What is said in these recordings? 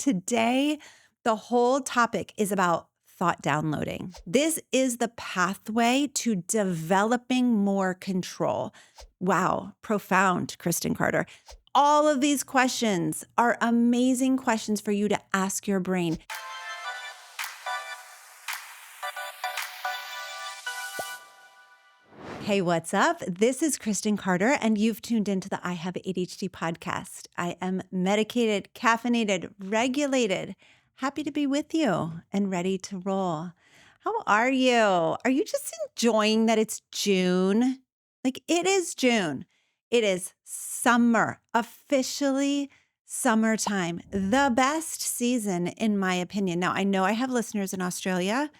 Today, the whole topic is about thought downloading. This is the pathway to developing more control. Wow, profound, Kristen Carter. All of these questions are amazing questions for you to ask your brain. Hey, what's up? This is Kristen Carter, and you've tuned into the I Have ADHD podcast. I am medicated, caffeinated, regulated, happy to be with you and ready to roll. How are you? Are you just enjoying that it's June? Like, it is June. It is summer, officially summertime, the best season, in my opinion. Now, I know I have listeners in Australia.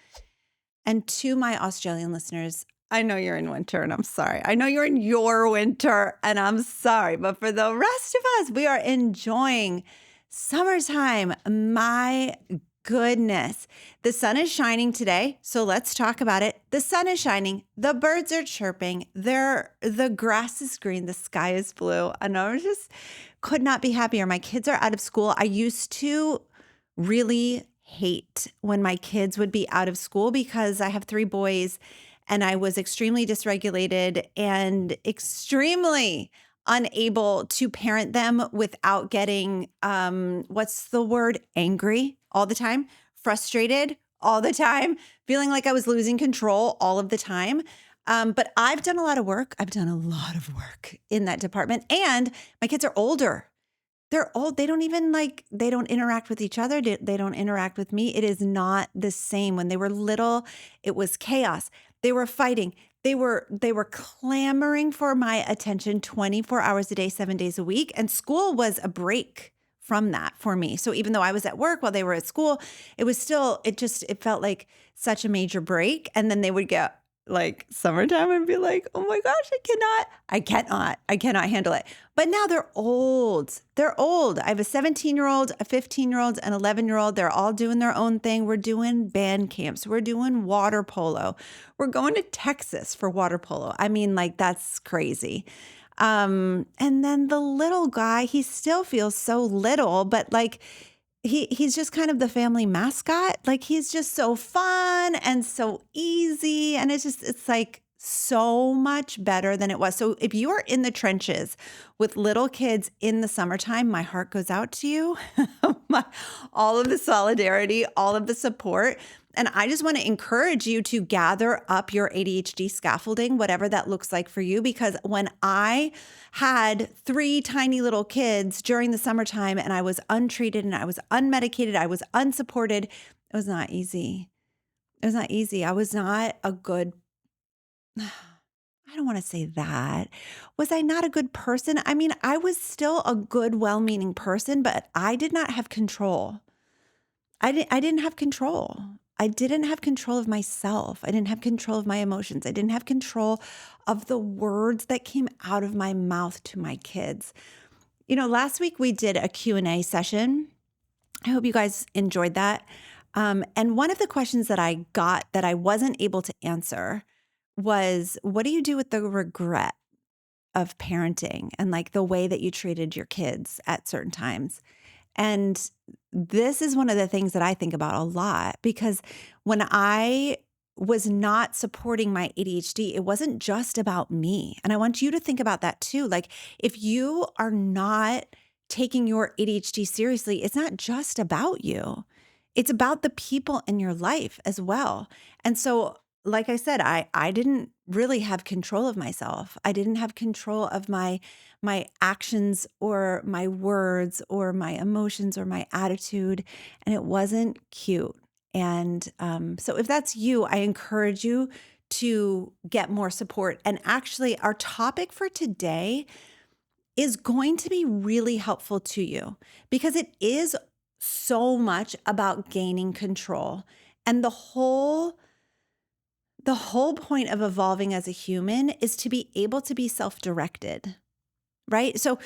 And to my Australian listeners, I know you're in winter and I'm sorry. I know you're in your winter and I'm sorry. But for the rest of us, we are enjoying summertime. My goodness. The sun is shining today. So let's talk about it. The sun is shining. The birds are chirping. The grass is green. The sky is blue. And I just could not be happier. My kids are out of school. I used to really hate when my kids would be out of school because I have 3 boys and I was extremely dysregulated and extremely unable to parent them without getting, angry all the time, frustrated all the time, feeling like I was losing control all of the time. But I've done a lot of work. I've done a lot of work in that department, and my kids are older. They're old. They don't even they don't interact with each other. They don't interact with me. It is not the same. When they were little, it was chaos. They were fighting. They were clamoring for my attention 24 hours a day, 7 days a week. And school was a break from that for me. So even though I was at work while they were at school, it felt like such a major break. And then they would get summertime and be like, oh my gosh, I cannot handle it. But now they're old. They're old. I have a 17-year-old, a 15-year-old, an 11-year-old. They're all doing their own thing. We're doing band camps. We're doing water polo. We're going to Texas for water polo. I mean, that's crazy. And then the little guy, he still feels so little, but he's just kind of the family mascot. He's just so fun and so easy. And it's so much better than it was. So if you are in the trenches with little kids in the summertime, my heart goes out to you. All of the solidarity, all of the support. And I just want to encourage you to gather up your ADHD scaffolding, whatever that looks like for you. Because when I had 3 tiny little kids during the summertime and I was untreated and I was unmedicated, I was unsupported, it was not easy. It was not easy. I was not a good, I don't want to say that. Was I not a good person? I mean, I was still a good, well-meaning person, but I did not have control. I didn't have control. I didn't have control of myself. I didn't have control of my emotions. I didn't have control of the words that came out of my mouth to my kids. Last week we did a Q&A session. I hope you guys enjoyed that. And one of the questions that I got that I wasn't able to answer was, what do you do with the regret of parenting and the way that you treated your kids at certain times? And this is one of the things that I think about a lot, because when I was not supporting my ADHD, it wasn't just about me. And I want you to think about that too. If you are not taking your ADHD seriously, it's not just about you. It's about the people in your life as well. And so, like I said, I didn't really have control of myself. I didn't have control of my actions or my words or my emotions or my attitude, and it wasn't cute. And so if that's you, I encourage you to get more support. And actually, our topic for today is going to be really helpful to you because it is so much about gaining control. And the whole point of evolving as a human is to be able to be self-directed, right? So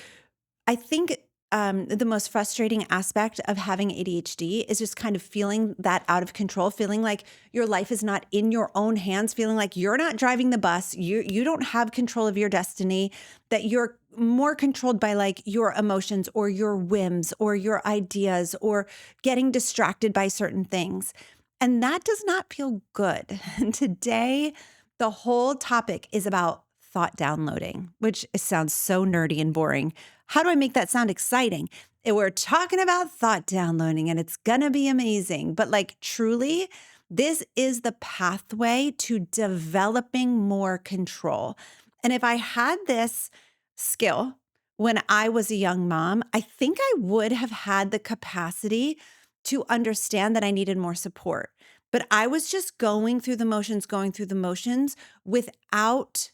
I think the most frustrating aspect of having ADHD is just kind of feeling that out of control, feeling like your life is not in your own hands, feeling like you're not driving the bus, you don't have control of your destiny, that you're more controlled by like your emotions or your whims or your ideas or getting distracted by certain things. And that does not feel good. And today, the whole topic is about thought downloading, which sounds so nerdy and boring. How do I make that sound exciting? We're talking about thought downloading and it's going to be amazing. But like truly, this is the pathway to developing more control. And if I had this skill when I was a young mom, I think I would have had the capacity to understand that I needed more support. But I was just going through the motions without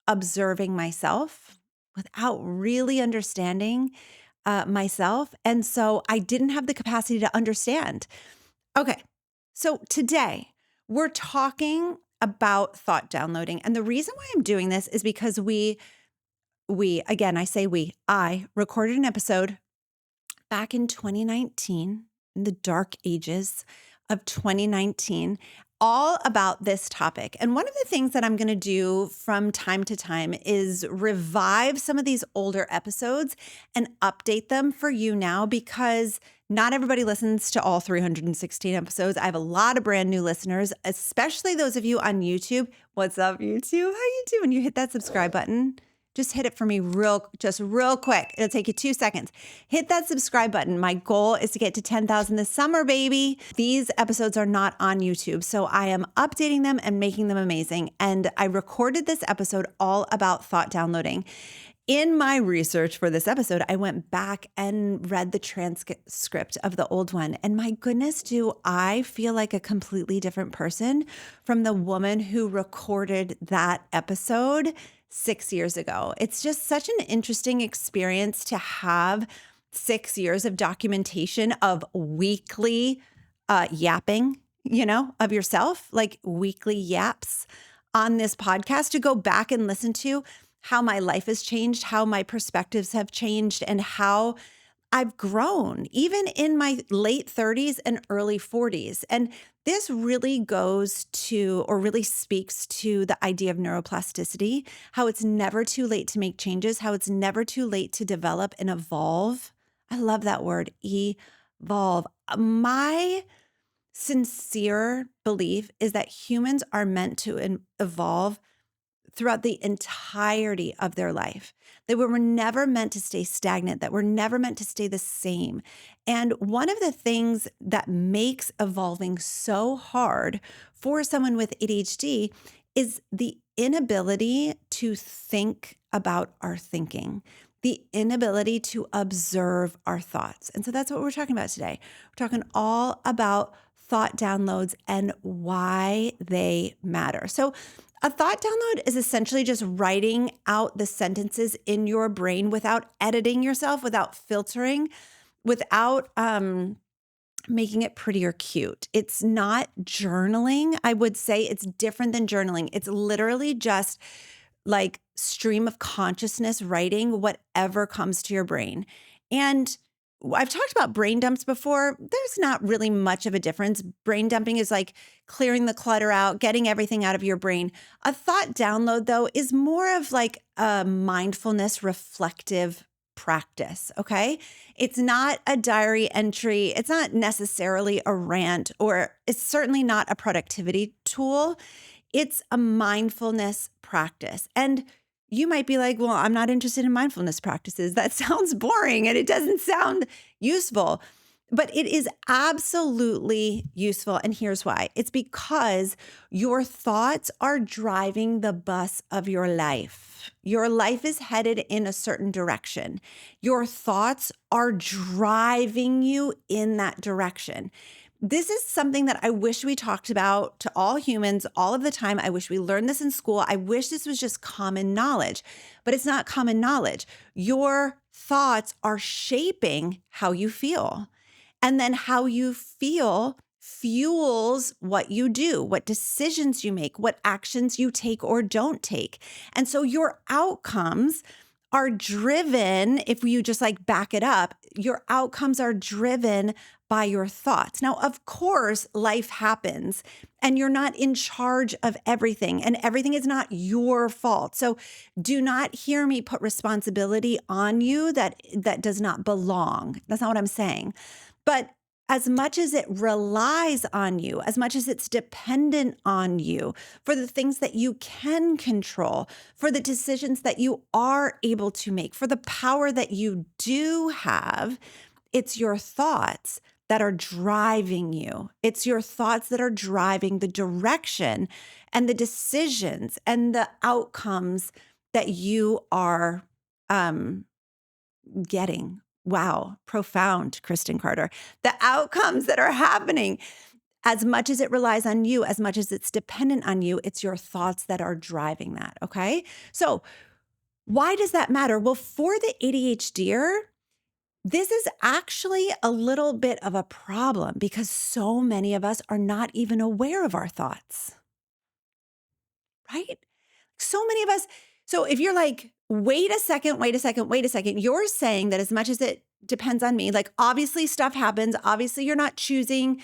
observing myself, without really understanding myself. And so I didn't have the capacity to understand. Okay, so today we're talking about thought downloading. And the reason why I'm doing this is because again, I recorded an episode back in 2019, in the dark ages of 2019, all about this topic. And one of the things that I'm going to do from time to time is revive some of these older episodes and update them for you now, because not everybody listens to all 316 episodes. I have a lot of brand new listeners, especially those of you on YouTube. What's up, YouTube? How you doing? You hit that subscribe button. Just hit it for me real quick. It'll take you 2 seconds. Hit that subscribe button. My goal is to get to 10,000 this summer, baby. These episodes are not on YouTube, so I am updating them and making them amazing. And I recorded this episode all about thought downloading. In my research for this episode, I went back and read the transcript of the old one. And my goodness, do I feel like a completely different person from the woman who recorded that episode 6 years ago. It's just such an interesting experience to have 6 years of documentation of weekly yapping, of yourself, like weekly yaps on this podcast, to go back and listen to how my life has changed, how my perspectives have changed, and how I've grown, even in my late 30s and early 40s. And this really goes to, or really speaks to, the idea of neuroplasticity, how it's never too late to make changes, how it's never too late to develop and evolve. I love that word, evolve. My sincere belief is that humans are meant to evolve throughout the entirety of their life, that we were never meant to stay stagnant, that we're never meant to stay the same. And one of the things that makes evolving so hard for someone with ADHD is the inability to think about our thinking, the inability to observe our thoughts. And so that's what we're talking about today. We're talking all about thought downloads and why they matter. So a thought download is essentially just writing out the sentences in your brain without editing yourself, without filtering, without making it pretty or cute. It's not journaling. I would say it's different than journaling. It's literally just like stream of consciousness writing whatever comes to your brain. And I've talked about brain dumps before. There's not really much of a difference. Brain dumping is like clearing the clutter out, getting everything out of your brain. A thought download, though, is more of like a mindfulness reflective practice, okay? It's not a diary entry. It's not necessarily a rant, or it's certainly not a productivity tool. It's a mindfulness practice. And you might be like, well, I'm not interested in mindfulness practices. That sounds boring and it doesn't sound useful. But it is absolutely useful. And here's why. It's because your thoughts are driving the bus of your life. Your life is headed in a certain direction. Your thoughts are driving you in that direction. This is something that I wish we talked about to all humans all of the time. I wish we learned this in school. I wish this was just common knowledge, but it's not common knowledge. Your thoughts are shaping how you feel. And then how you feel fuels what you do, what decisions you make, what actions you take or don't take. And so your outcomes are driven, if you just like back it up, your outcomes are driven by your thoughts. Now, of course, life happens and you're not in charge of everything and everything is not your fault. So do not hear me put responsibility on you that does not belong. That's not what I'm saying. But as much as it relies on you, as much as it's dependent on you for the things that you can control, for the decisions that you are able to make, for the power that you do have, it's your thoughts that are driving you. It's your thoughts that are driving the direction and the decisions and the outcomes that you are getting. Wow, profound, Kristen Carter. The outcomes that are happening, as much as it relies on you, as much as it's dependent on you, it's your thoughts that are driving that, okay? So why does that matter? Well, for the ADHDer, this is actually a little bit of a problem because so many of us are not even aware of our thoughts, right? So many of us. So if you're like, wait a second, you're saying that as much as it depends on me, like obviously stuff happens. Obviously you're not choosing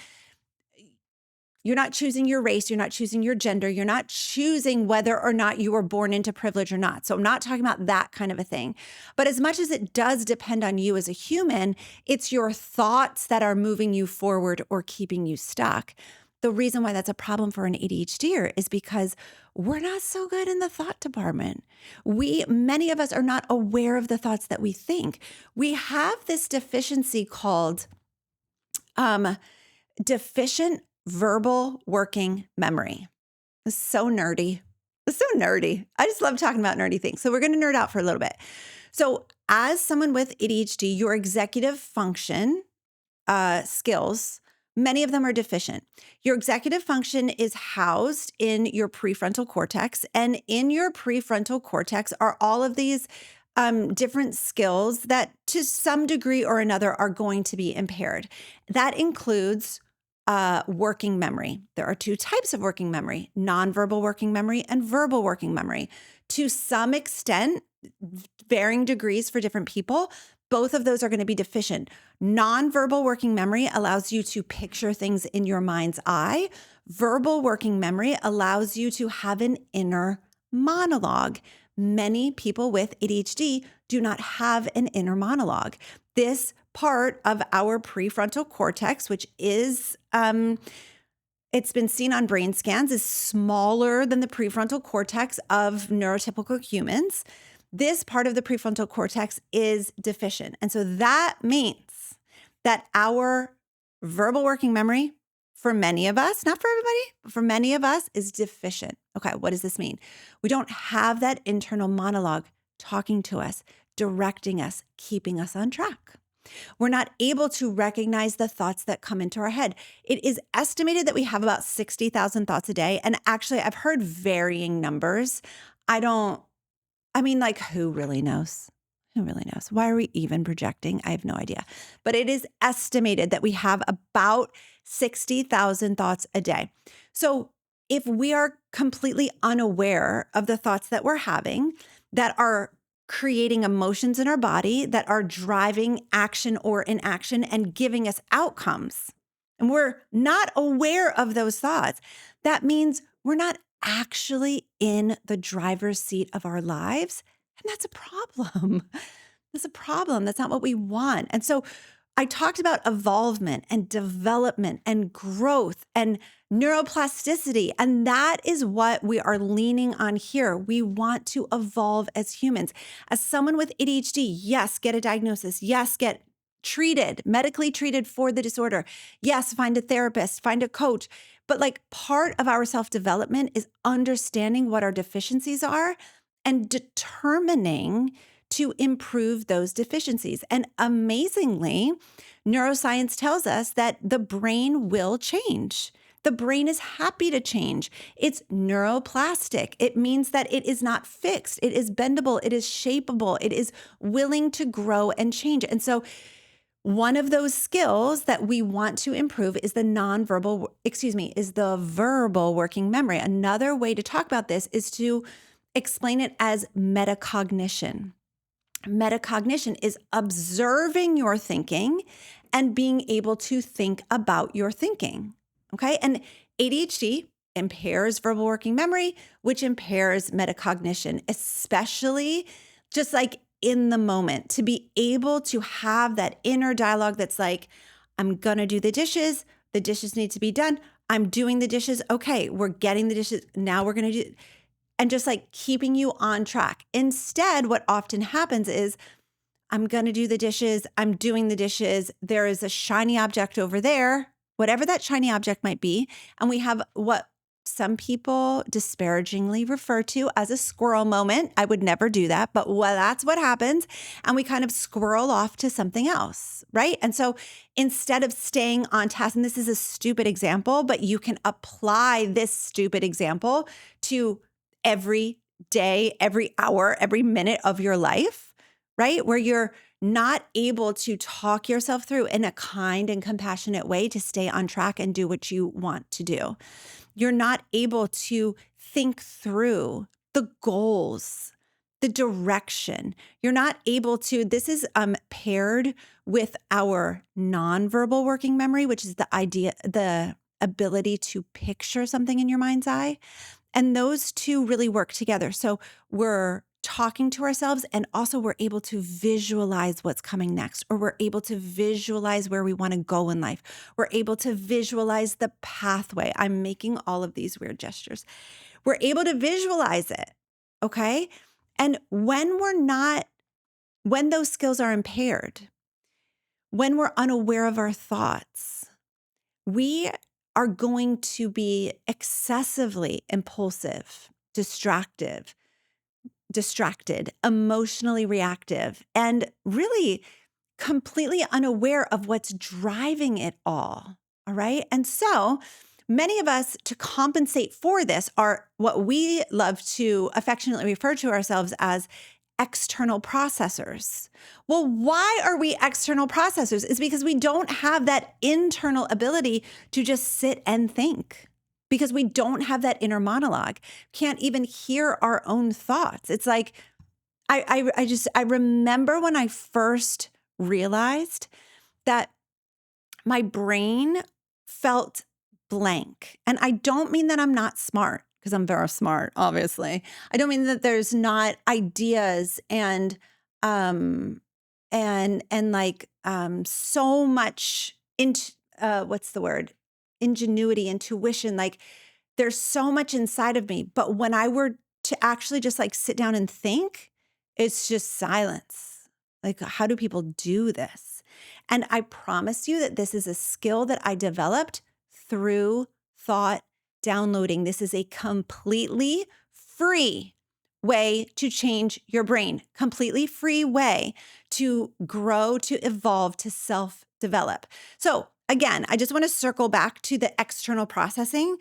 your race, you're not choosing your gender, you're not choosing whether or not you were born into privilege or not. So I'm not talking about that kind of a thing. But as much as it does depend on you as a human, it's your thoughts that are moving you forward or keeping you stuck. The reason why that's a problem for an ADHDer is because we're not so good in the thought department. Many of us are not aware of the thoughts that we think. We have this deficiency called deficient verbal working memory. It's so nerdy. It's so nerdy. I just love talking about nerdy things. So we're going to nerd out for a little bit. So as someone with ADHD, your executive function skills, many of them are deficient. Your executive function is housed in your prefrontal cortex. And in your prefrontal cortex are all of these different skills that to some degree or another are going to be impaired. That includes working memory. There are two types of working memory, nonverbal working memory and verbal working memory. To some extent, varying degrees for different people, both of those are going to be deficient. Nonverbal working memory allows you to picture things in your mind's eye. Verbal working memory allows you to have an inner monologue. Many people with ADHD do not have an inner monologue. This part of our prefrontal cortex, which is, it's been seen on brain scans, is smaller than the prefrontal cortex of neurotypical humans. This part of the prefrontal cortex is deficient. And so that means that our verbal working memory, for many of us, not for everybody, but for many of us, is deficient. Okay, what does this mean? We don't have that internal monologue talking to us, directing us, keeping us on track. We're not able to recognize the thoughts that come into our head. It is estimated that we have about 60,000 thoughts a day. And actually, I've heard varying numbers. Like, who really knows? Who really knows? Why are we even projecting? I have no idea. But it is estimated that we have about 60,000 thoughts a day. So if we are completely unaware of the thoughts that we're having that are creating emotions in our body, that are driving action or inaction and giving us outcomes, and we're not aware of those thoughts, that means we're not actually in the driver's seat of our lives. And that's a problem. That's a problem. That's not what we want. And so I talked about evolvement and development and growth and neuroplasticity. And that is what we are leaning on here. We want to evolve as humans. As someone with ADHD, yes, get a diagnosis. Yes, get treated, medically treated for the disorder. Yes, find a therapist, find a coach. But like part of our self-development is understanding what our deficiencies are and determining to improve those deficiencies. And amazingly, neuroscience tells us that the brain will change. The brain is happy to change. It's neuroplastic. It means that it is not fixed. It is bendable. It is shapeable. It is willing to grow and change. And so one of those skills that we want to improve is the verbal working memory. Another way to talk about this is to explain it as metacognition. Metacognition is observing your thinking and being able to think about your thinking. Okay. And ADHD impairs verbal working memory, which impairs metacognition, especially just like in the moment, to be able to have that inner dialogue that's like, I'm going to do the dishes. The dishes need to be done. I'm doing the dishes. Okay. We're getting the dishes. Now we're going to do, and just like keeping you on track. Instead, what often happens is I'm going to do the dishes. I'm doing the dishes. There is a shiny object over there, whatever that shiny object might be. And we have what some people disparagingly refer to as a squirrel moment. I would never do that, but that's what happens. And we kind of squirrel off to something else, right? And so instead of staying on task, and this is a stupid example, but you can apply this stupid example to every day, every hour, every minute of your life, right? Where you're not able to talk yourself through in a kind and compassionate way to stay on track and do what you want to do. You're not able to think through the goals, the direction. You're not able to, this is paired with our nonverbal working memory, which is the ability to picture something in your mind's eye. And those two really work together. So we're talking to ourselves and also we're able to visualize what's coming next, or we're able to visualize where we want to go in life. We're able to visualize the pathway. I'm making all of these weird gestures. We're able to visualize it. Okay. And when those skills are impaired, when we're unaware of our thoughts, we are going to be excessively impulsive, distracted, emotionally reactive, and really completely unaware of what's driving it all. All right. And so many of us, to compensate for this, are what we love to affectionately refer to ourselves as external processors. Well, why are we external processors? It's because we don't have that internal ability to just sit and think, because we don't have that inner monologue, can't even hear our own thoughts. It's like, I remember when I first realized that my brain felt blank. And I don't mean that I'm not smart, because I'm very smart, obviously. I don't mean that there's not ideas and so much what's the word? Ingenuity, intuition. Like there's so much inside of me. But when I were to actually just like sit down and think, it's just silence. Like, how do people do this? And I promise you that this is a skill that I developed through thought downloading. This is a completely free way to change your brain, completely free way to grow, to evolve, to self-develop. So again, I just want to circle back to the external processing.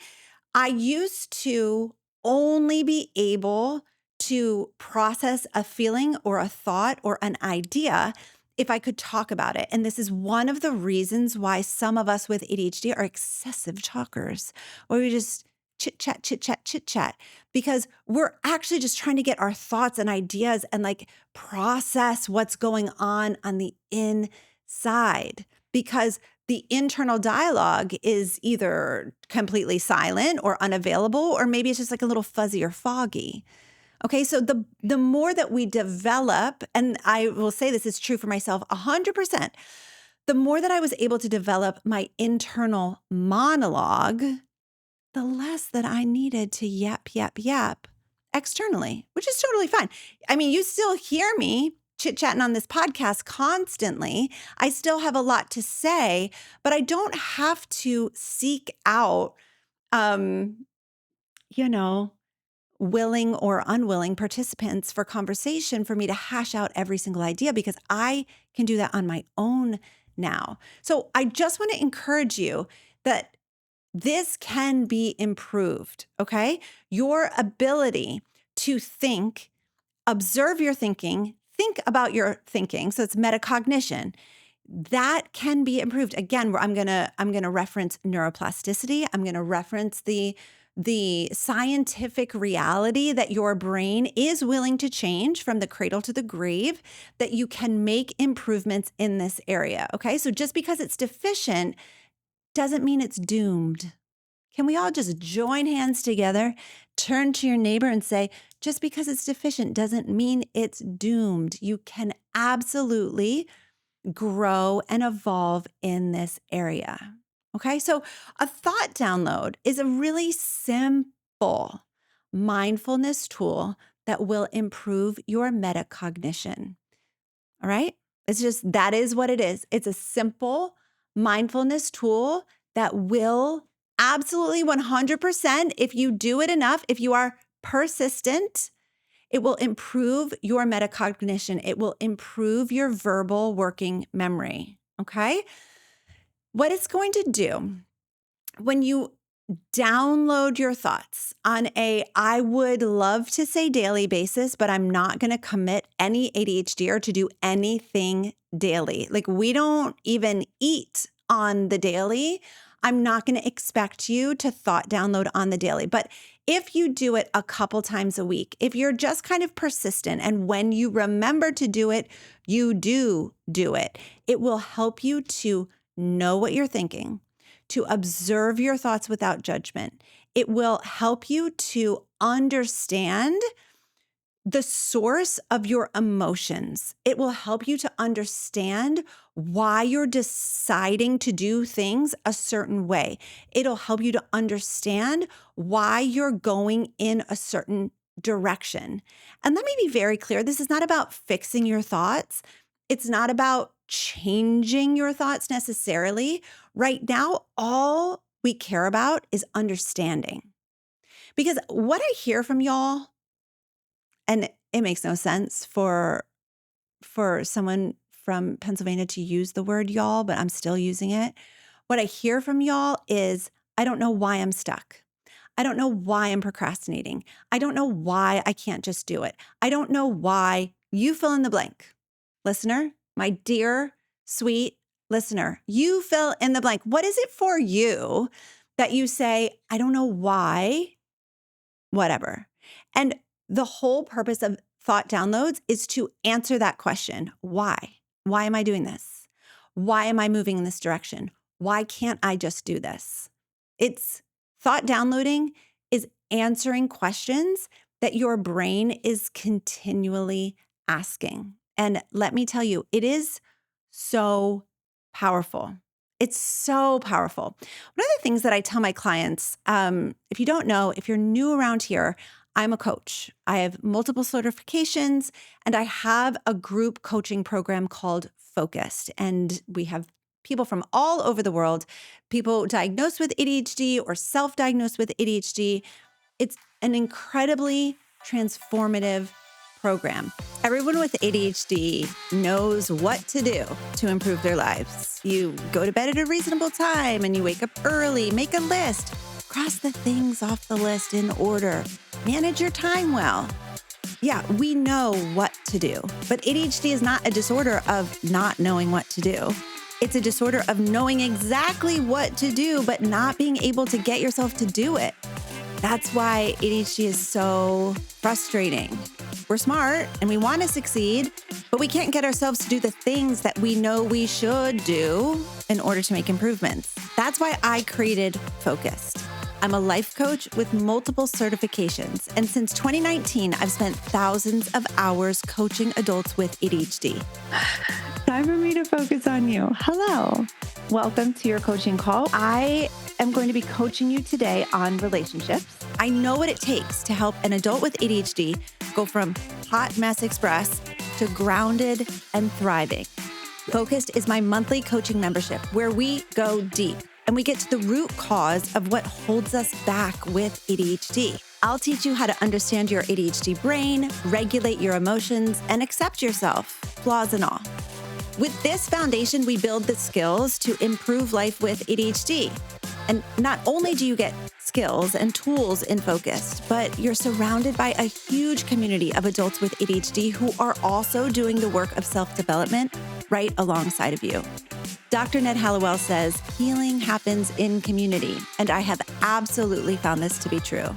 I used to only be able to process a feeling or a thought or an idea if I could talk about it. And this is one of the reasons why some of us with ADHD are excessive talkers, or we just chit chat, because we're actually just trying to get our thoughts and ideas and like process what's going on the inside, because the internal dialogue is either completely silent or unavailable, or maybe it's just like a little fuzzy or foggy. Okay, so the more that we develop, and I will say this is true for myself 100%, the more that I was able to develop my internal monologue, the less that I needed to yap externally, which is totally fine. I mean, you still hear me chit-chatting on this podcast constantly. I still have a lot to say, but I don't have to seek out, willing or unwilling participants for conversation for me to hash out every single idea, because I can do that on my own now. So I just want to encourage you that this can be improved, okay? Your ability to think, observe your thinking, think about your thinking. So it's metacognition. That can be improved. Again, I'm gonna reference neuroplasticity. I'm gonna reference the the scientific reality that your brain is willing to change from the cradle to the grave, that you can make improvements in this area. Okay. So just because it's deficient doesn't mean it's doomed. Can we all just join hands together, turn to your neighbor and say, just because it's deficient doesn't mean it's doomed. You can absolutely grow and evolve in this area. Okay, so a thought download is a really simple mindfulness tool that will improve your metacognition. All right, that is what it is. It's a simple mindfulness tool that will absolutely 100%, if you do it enough, if you are persistent, it will improve your metacognition. It will improve your verbal working memory. Okay. What it's going to do when you download your thoughts on I would love to say daily basis, but I'm not going to commit any ADHDer to do anything daily. Like we don't even eat on the daily. I'm not going to expect you to thought download on the daily. But if you do it a couple times a week, if you're just kind of persistent and when you remember to do it, you do it, it will help you to know what you're thinking, to observe your thoughts without judgment. It will help you to understand the source of your emotions. It will help you to understand why you're deciding to do things a certain way. It'll help you to understand why you're going in a certain direction. And let me be very clear. This is not about fixing your thoughts. It's not about changing your thoughts necessarily. Right now, all we care about is understanding. Because what I hear from y'all, and it makes no sense for someone from Pennsylvania to use the word y'all, but I'm still using it. What I hear from y'all is, I don't know why I'm stuck. I don't know why I'm procrastinating. I don't know why I can't just do it. I don't know why you fill in the blank. Listener, my dear, sweet listener, you fill in the blank. What is it for you that you say, I don't know why, whatever. And the whole purpose of thought downloads is to answer that question. Why? Why am I doing this? Why am I moving in this direction? Why can't I just do this? It's thought downloading is answering questions that your brain is continually asking. And let me tell you, it is so powerful. It's so powerful. One of the things that I tell my clients, if you don't know, if you're new around here, I'm a coach. I have multiple certifications and I have a group coaching program called Focused. And we have people from all over the world, people diagnosed with ADHD or self-diagnosed with ADHD. It's an incredibly transformative program. Everyone with ADHD knows what to do to improve their lives. You go to bed at a reasonable time and you wake up early, make a list, cross the things off the list in order, manage your time well. Yeah, we know what to do, but ADHD is not a disorder of not knowing what to do. It's a disorder of knowing exactly what to do, but not being able to get yourself to do it. That's why ADHD is so frustrating. We're smart and we want to succeed, but we can't get ourselves to do the things that we know we should do in order to make improvements. That's why I created Focused. I'm a life coach with multiple certifications, and since 2019, I've spent thousands of hours coaching adults with ADHD. Time for me to focus on you. Hello. Welcome to your coaching call. I am going to be coaching you today on relationships. I know what it takes to help an adult with ADHD go from hot mess express to grounded and thriving. Focused is my monthly coaching membership where we go deep and we get to the root cause of what holds us back with ADHD. I'll teach you how to understand your ADHD brain, regulate your emotions, and accept yourself, flaws and all. With this foundation, we build the skills to improve life with ADHD. And not only do you get skills and tools in Focused, but you're surrounded by a huge community of adults with ADHD who are also doing the work of self-development right alongside of you. Dr. Ned Hallowell says healing happens in community, and I have absolutely found this to be true.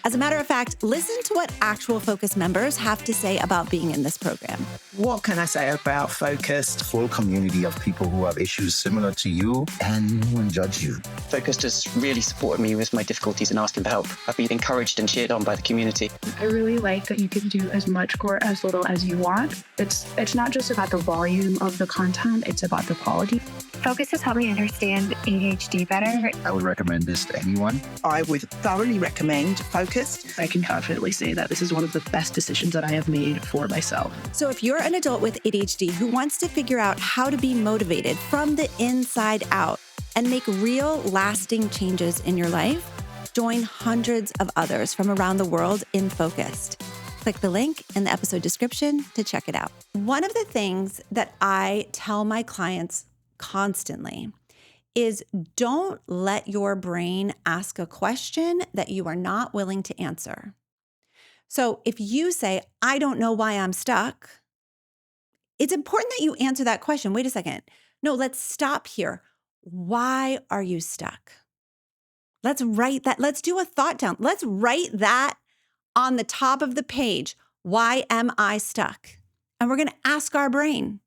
As a matter of fact, listen to what actual Focus members have to say about being in this program. What can I say about Focused? Full community of people who have issues similar to you, and no one judge you. Focused has really supported me with my difficulties and asking for help. I've been encouraged and cheered on by the community. I really like that you can do as much or as little as you want. It's not just about the volume of the content, it's about the quality. Focus has helped me understand ADHD better. I would recommend this to anyone. I would thoroughly recommend Focused. I can confidently say that this is one of the best decisions that I have made for myself. So if you're an adult with ADHD who wants to figure out how to be motivated from the inside out and make real lasting changes in your life, join hundreds of others from around the world in Focused. Click the link in the episode description to check it out. One of the things that I tell my clients constantly is don't let your brain ask a question that you are not willing to answer. So if you say, I don't know why I'm stuck, it's important that you answer that question. Wait a second. No, let's stop here. Why are you stuck? Let's write that. Let's do a thought down. Let's write that on the top of the page. Why am I stuck? And we're going to ask our brain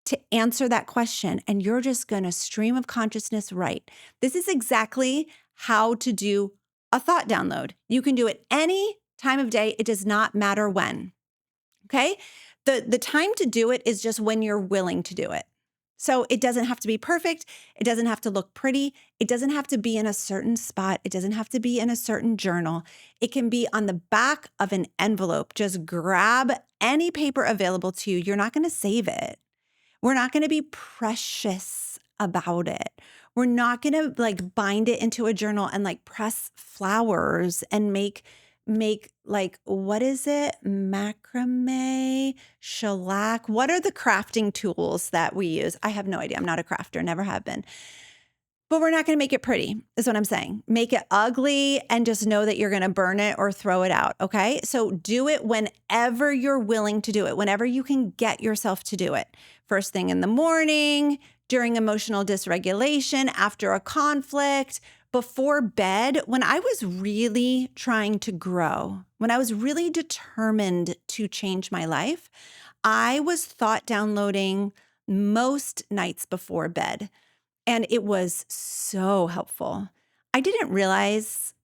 to answer that question. And you're just going to stream of consciousness write. This is exactly how to do a thought download. You can do it any time of day. It does not matter when. Okay? The time to do it is just when you're willing to do it. So it doesn't have to be perfect. It doesn't have to look pretty. It doesn't have to be in a certain spot. It doesn't have to be in a certain journal. It can be on the back of an envelope. Just grab any paper available to you. You're not going to save it. We're not going to be precious about it. We're not going to bind it into a journal and press flowers and make what is it? Macrame, shellac. What are the crafting tools that we use? I have no idea. I'm not a crafter, never have been. But we're not going to make it pretty, is what I'm saying. Make it ugly and just know that you're going to burn it or throw it out, okay? So do it whenever you're willing to do it, whenever you can get yourself to do it. First thing in the morning, during emotional dysregulation, after a conflict, before bed, when I was really trying to grow, when I was really determined to change my life, I was thought downloading most nights before bed. And it was so helpful. I didn't realize,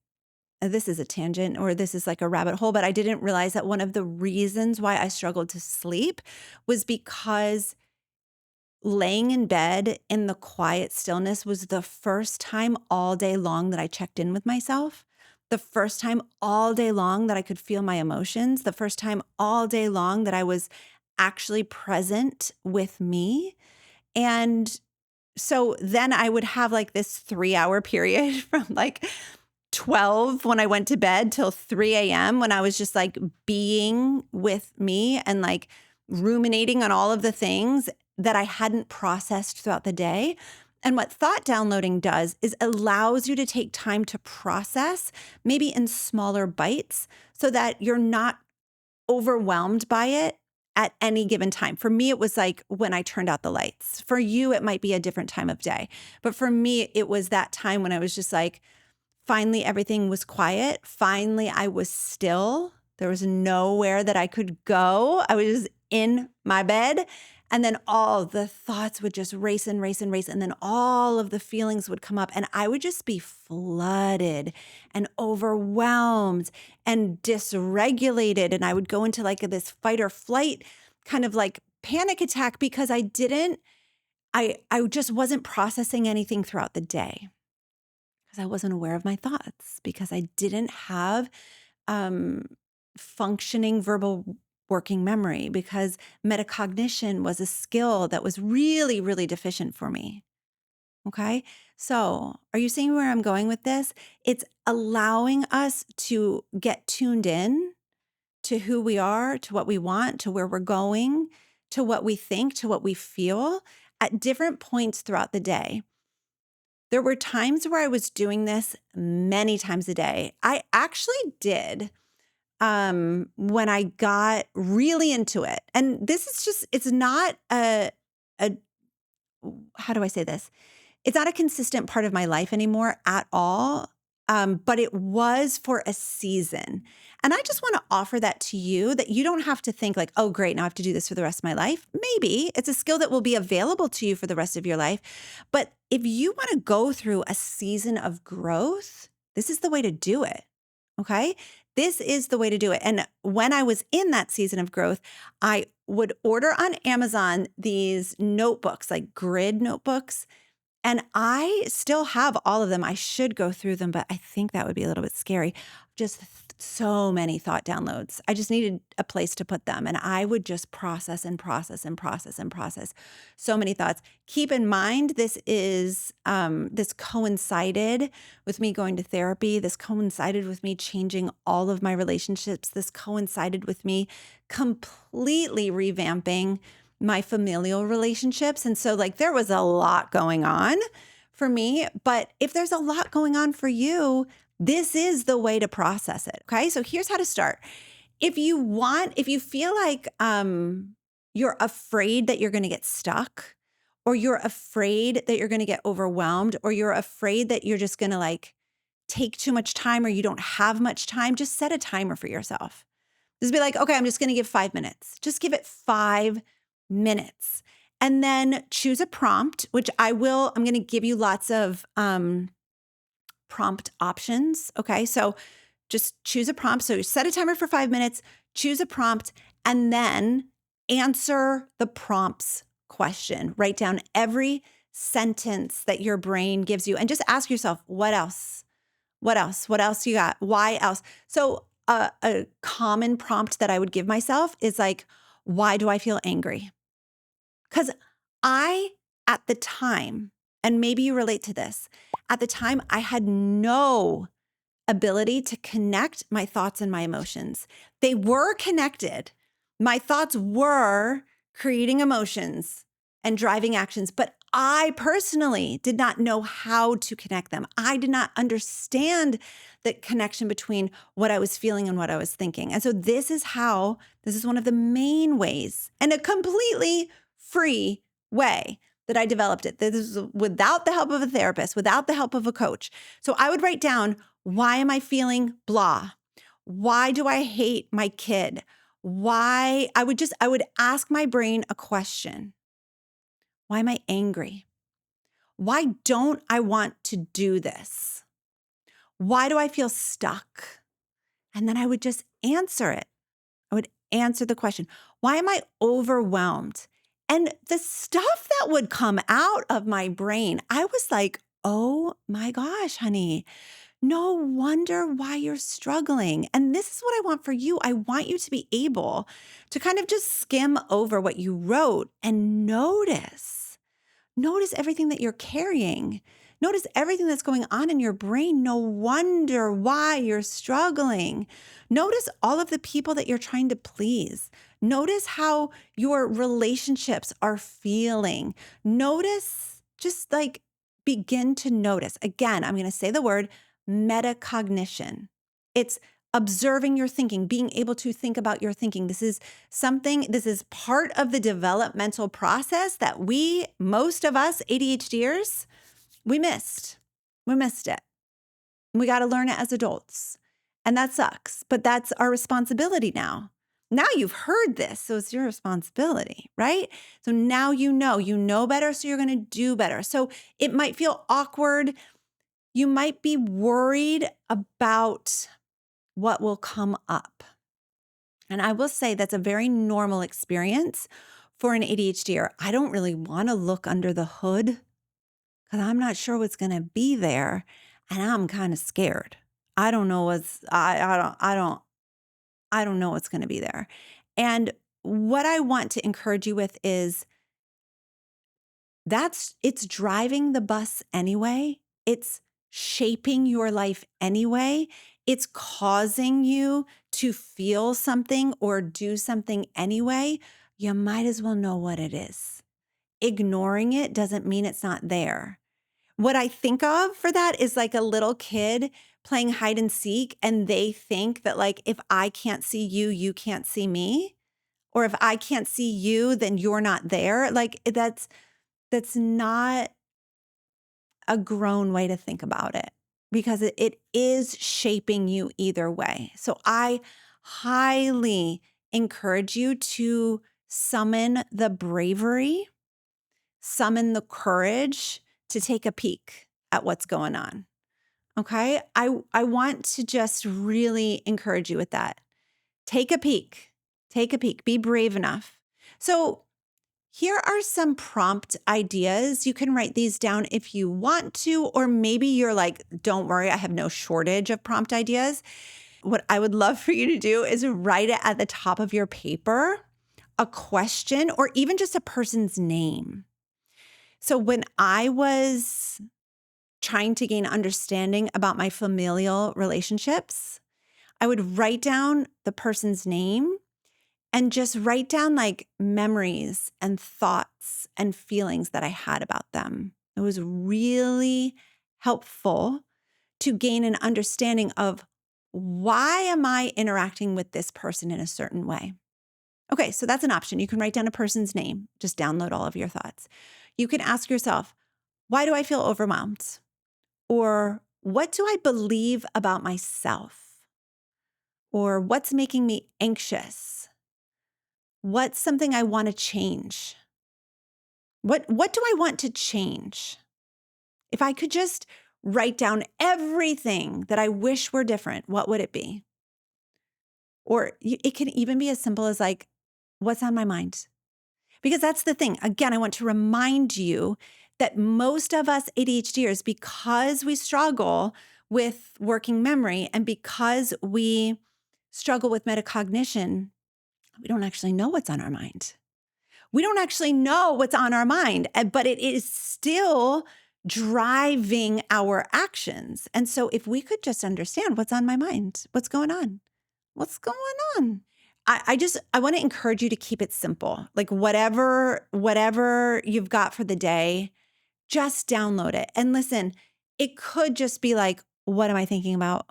this is a tangent or this is like a rabbit hole, but I didn't realize that one of the reasons why I struggled to sleep was because laying in bed in the quiet stillness was the first time all day long that I checked in with myself. The first time all day long that I could feel my emotions. The first time all day long that I was actually present with me. And so then I would have this 3-hour period from 12 when I went to bed till 3 a.m. when I was just being with me and ruminating on all of the things that I hadn't processed throughout the day. And what thought downloading does is allows you to take time to process, maybe in smaller bites, so that you're not overwhelmed by it at any given time. For me, it was when I turned out the lights. For you, it might be a different time of day. But for me, it was that time when I was just finally everything was quiet. Finally, I was still. There was nowhere that I could go. I was just in my bed. And then all the thoughts would just race and race and race. And then all of the feelings would come up and I would just be flooded and overwhelmed and dysregulated. And I would go into this fight or flight kind of panic attack because I just wasn't processing anything throughout the day because I wasn't aware of my thoughts, because I didn't have functioning verbal working memory, because metacognition was a skill that was really, really deficient for me. Okay. So are you seeing where I'm going with this? It's allowing us to get tuned in to who we are, to what we want, to where we're going, to what we think, to what we feel at different points throughout the day. There were times where I was doing this many times a day. I actually did when I got really into it. And this is just, it's not a how do I say this? It's not a consistent part of my life anymore at all. But it was for a season. And I just want to offer that to you, that you don't have to think like, oh, great, now I have to do this for the rest of my life. Maybe it's a skill that will be available to you for the rest of your life. But if you want to go through a season of growth, this is the way to do it. Okay. This is the way to do it. And when I was in that season of growth, I would order on Amazon these notebooks, like grid notebooks. And I still have all of them. I should go through them, but I think that would be a little bit scary. Just so many thought downloads. I just needed a place to put them. And I would just process and process and process and process so many thoughts. Keep in mind, this coincided with me going to therapy. This coincided with me changing all of my relationships. This coincided with me completely revamping my familial relationships. And so like there was a lot going on for me, but if there's a lot going on for you, this is the way to process it. Okay. So here's how to start. If you feel like you're afraid that you're going to get stuck, or you're afraid that you're going to get overwhelmed, or you're afraid that you're just going to like take too much time, or you don't have much time, just set a timer for yourself. Just be like, okay, I'm just going to give 5 minutes. Just give it 5 minutes. And then choose a prompt, which I'm going to give you lots of prompt options. Okay. So just choose a prompt. So you set a timer for 5 minutes, choose a prompt, and then answer the prompt's question. Write down every sentence that your brain gives you and just ask yourself, what else? What else? What else you got? Why else? So a common prompt that I would give myself is like, why do I feel angry? Because at the time, and maybe you relate to this, at the time, I had no ability to connect my thoughts and my emotions. They were connected. My thoughts were creating emotions and driving actions, but I personally did not know how to connect them. I did not understand the connection between what I was feeling and what I was thinking. And so this is one of the main ways, and a completely free way that I developed it. This is without the help of a therapist, without the help of a coach. So I would write down, why am I feeling blah? Why do I hate my kid? I would ask my brain a question. Why am I angry? Why don't I want to do this? Why do I feel stuck? And then I would just answer it. I would answer the question. Why am I overwhelmed? And the stuff that would come out of my brain, I was like, oh my gosh, honey, no wonder why you're struggling. And this is what I want for you. I want you to be able to kind of just skim over what you wrote and notice everything that you're carrying. Notice everything that's going on in your brain. No wonder why you're struggling. Notice all of the people that you're trying to please. Notice how your relationships are feeling. Notice, just like begin to notice. Again, I'm going to say the word metacognition. It's observing your thinking, being able to think about your thinking. This is part of the developmental process that most of us ADHDers, we missed. We missed it. We got to learn it as adults. And that sucks, but that's our responsibility now. Now you've heard this, so it's your responsibility, right? So now you know better, so you're going to do better. So it might feel awkward. You might be worried about what will come up. And I will say that's a very normal experience for an ADHDer. I don't really want to look under the hood because I'm not sure what's going to be there, and I'm kind of scared. I don't know I don't know what's going to be there. And what I want to encourage you with is it's driving the bus anyway. It's shaping your life anyway. It's causing you to feel something or do something anyway. You might as well know what it is. Ignoring it doesn't mean it's not there. What I think of for that is like a little kid playing hide and seek, and they think that like, if I can't see you, you can't see me. Or if I can't see you, then you're not there. Like that's not a grown way to think about it, because it is shaping you either way. So I highly encourage you to summon the bravery, summon the courage to take a peek at what's going on. Okay? I want to just really encourage you with that. Take a peek. Take a peek. Be brave enough. So here are some prompt ideas. You can write these down if you want to, or maybe you're like, don't worry, I have no shortage of prompt ideas. What I would love for you to do is write it at the top of your paper, a question, or even just a person's name. So when I was trying to gain understanding about my familial relationships, I would write down the person's name and just write down like memories and thoughts and feelings that I had about them. It was really helpful to gain an understanding of, why am I interacting with this person in a certain way? Okay, so that's an option. You can write down a person's name, just download all of your thoughts. You can ask yourself, why do I feel overwhelmed? Or what do I believe about myself? Or what's making me anxious? What's something I want to change? What do I want to change? If I could just write down everything that I wish were different, what would it be? Or it can even be as simple as like, what's on my mind? Because that's the thing. Again, I want to remind you that most of us ADHDers, because we struggle with working memory and because we struggle with metacognition, we don't actually know what's on our mind. We don't actually know what's on our mind, but it is still driving our actions. And so if we could just understand what's on my mind, what's going on? What's going on? I want to encourage you to keep it simple. Like whatever you've got for the day, just download it. And listen, it could just be like, what am I thinking about?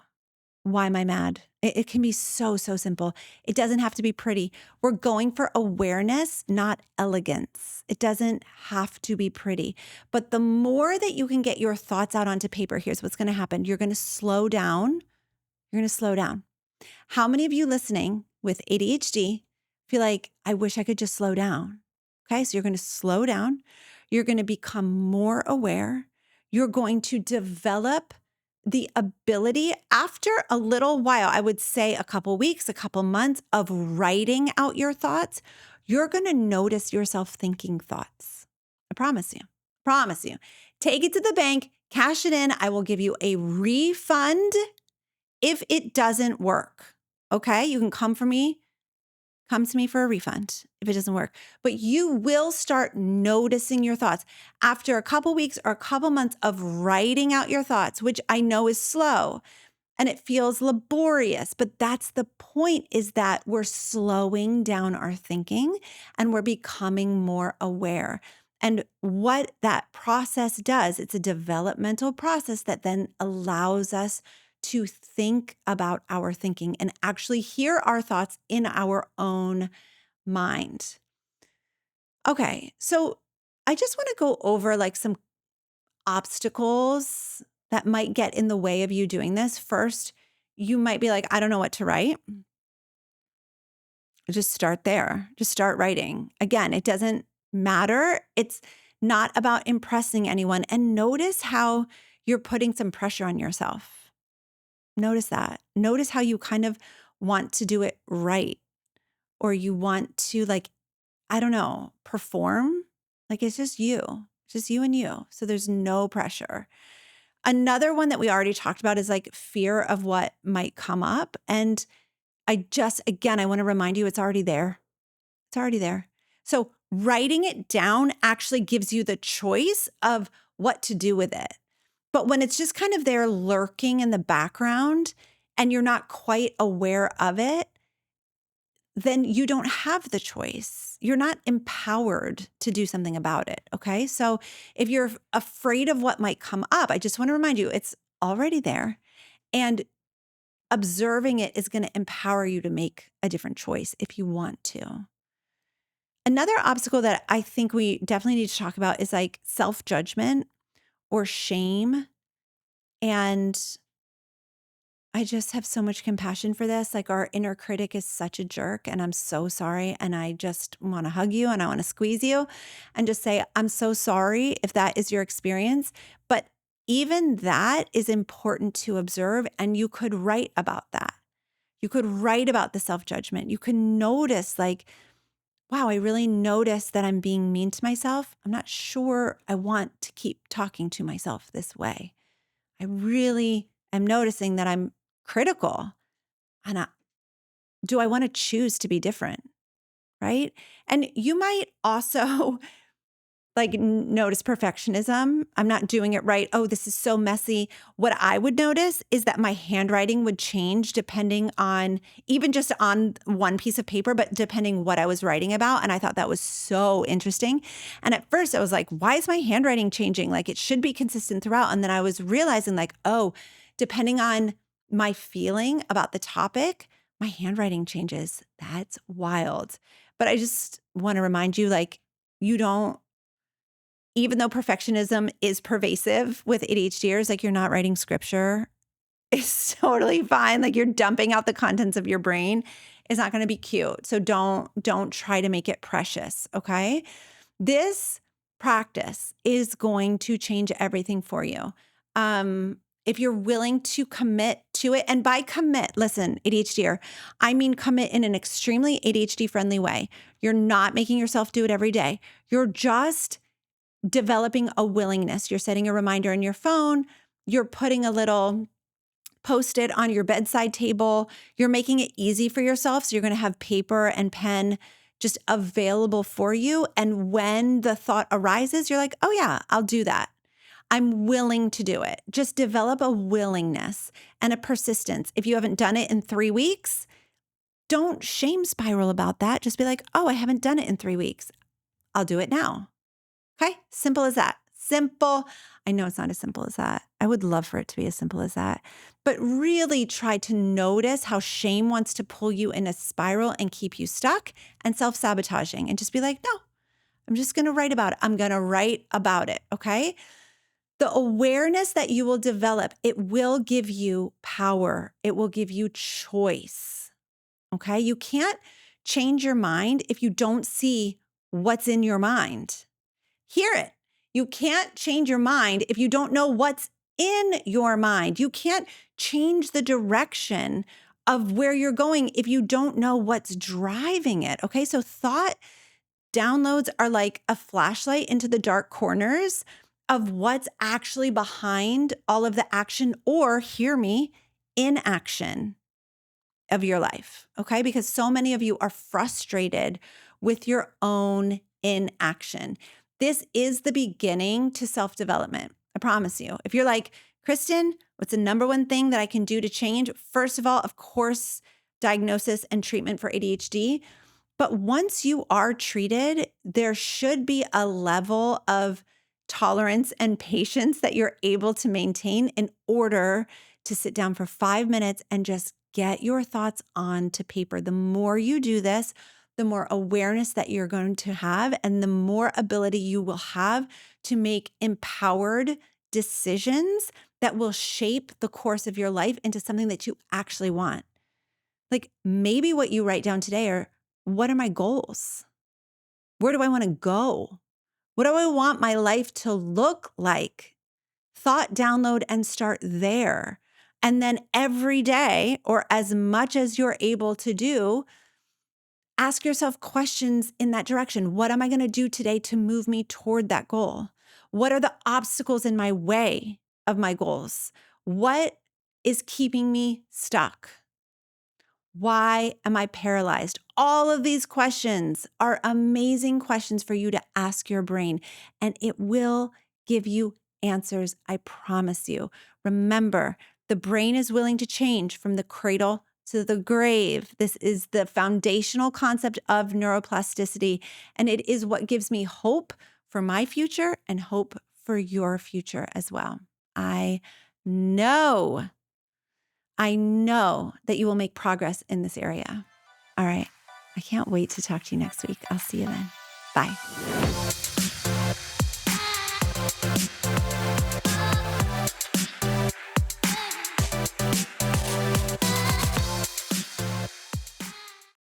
Why am I mad? It can be so simple. It doesn't have to be pretty. We're going for awareness, not elegance. It doesn't have to be pretty. But the more that you can get your thoughts out onto paper, here's what's going to happen. You're going to slow down. You're going to slow down. How many of you listening with ADHD feel like, I wish I could just slow down? Okay, so you're going to slow down. You're going to become more aware. You're going to develop the ability after a little while, I would say a couple weeks, a couple months of writing out your thoughts, you're going to notice yourself thinking thoughts. I promise you. Promise you. Take it to the bank, cash it in. I will give you a refund if it doesn't work. Okay? You can come to me for a refund if it doesn't work. But you will start noticing your thoughts after a couple weeks or a couple months of writing out your thoughts, which I know is slow and it feels laborious. But that's the point, is that we're slowing down our thinking and we're becoming more aware. And what that process does, it's a developmental process that then allows us to think about our thinking and actually hear our thoughts in our own mind. Okay, so I just want to go over like some obstacles that might get in the way of you doing this. First, you might be like, I don't know what to write. Just start there. Just start writing. Again, it doesn't matter. It's not about impressing anyone. And notice how you're putting some pressure on yourself. Notice that. Notice how you kind of want to do it right, or you want to, like, I don't know, perform. Like it's just you and you. So there's no pressure. Another one that we already talked about is like fear of what might come up. And again, I want to remind you, it's already there. It's already there. So writing it down actually gives you the choice of what to do with it. But when it's just kind of there lurking in the background and you're not quite aware of it, then you don't have the choice. You're not empowered to do something about it. Okay. So if you're afraid of what might come up, I just want to remind you, it's already there. And observing it is going to empower you to make a different choice if you want to. Another obstacle that I think we definitely need to talk about is like self-judgment or shame. And I just have so much compassion for this. Like our inner critic is such a jerk, and I'm so sorry. And I just want to hug you and I want to squeeze you and just say, I'm so sorry if that is your experience. But even that is important to observe. And you could write about that. You could write about the self-judgment. You could notice, like, wow, I really notice that I'm being mean to myself. I'm not sure I want to keep talking to myself this way. I really am noticing that I'm critical. And do I want to choose to be different? Right. And you might also like notice perfectionism. I'm not doing it right. Oh, this is so messy. What I would notice is that my handwriting would change depending on even just on one piece of paper, but depending what I was writing about. And I thought that was so interesting. And at first I was like, why is my handwriting changing? Like it should be consistent throughout. And then I was realizing like, oh, depending on my feeling about the topic, my handwriting changes. That's wild. But I just want to remind you, like, you don't, even though perfectionism is pervasive with ADHDers, like you're not writing scripture, it's totally fine. Like you're dumping out the contents of your brain is not going to be cute. So don't try to make it precious, okay? This practice is going to change everything for you. If you're willing to commit to it, and by commit, listen, ADHDer, I mean commit in an extremely ADHD friendly way. You're not making yourself do it every day. You're just developing a willingness. You're setting a reminder on your phone. You're putting a little post-it on your bedside table. You're making it easy for yourself. So you're going to have paper and pen just available for you. And when the thought arises, you're like, oh yeah, I'll do that. I'm willing to do it. Just develop a willingness and a persistence. If you haven't done it in 3 weeks, don't shame spiral about that. Just be like, oh, I haven't done it in 3 weeks. I'll do it now. Okay, simple as that. Simple. I know it's not as simple as that. I would love for it to be as simple as that. But really try to notice how shame wants to pull you in a spiral and keep you stuck and self-sabotaging and just be like, no, I'm just going to write about it. I'm going to write about it. Okay. The awareness that you will develop, it will give you power. It will give you choice. Okay. You can't change your mind if you don't see what's in your mind. Hear it. You can't change your mind if you don't know what's in your mind. You can't change the direction of where you're going if you don't know what's driving it. Okay. So thought downloads are like a flashlight into the dark corners of what's actually behind all of the action, or hear me, inaction of your life. Okay. Because so many of you are frustrated with your own inaction. This is the beginning to self-development. I promise you. If you're like, Kristen, what's the number one thing that I can do to change? First of all, of course, diagnosis and treatment for ADHD. But once you are treated, there should be a level of tolerance and patience that you're able to maintain in order to sit down for 5 minutes and just get your thoughts onto paper. The more you do this, the more awareness that you're going to have and the more ability you will have to make empowered decisions that will shape the course of your life into something that you actually want. Like maybe what you write down today are, what are my goals? Where do I want to go? What do I want my life to look like? Thought download and start there. And then every day, or as much as you're able to do, ask yourself questions in that direction. What am I going to do today to move me toward that goal? What are the obstacles in my way of my goals? What is keeping me stuck? Why am I paralyzed? All of these questions are amazing questions for you to ask your brain, and it will give you answers, I promise you. Remember, the brain is willing to change from the cradle to the grave. This is the foundational concept of neuroplasticity, and it is what gives me hope for my future and hope for your future as well. I know that you will make progress in this area. All right. I can't wait to talk to you next week. I'll see you then. Bye.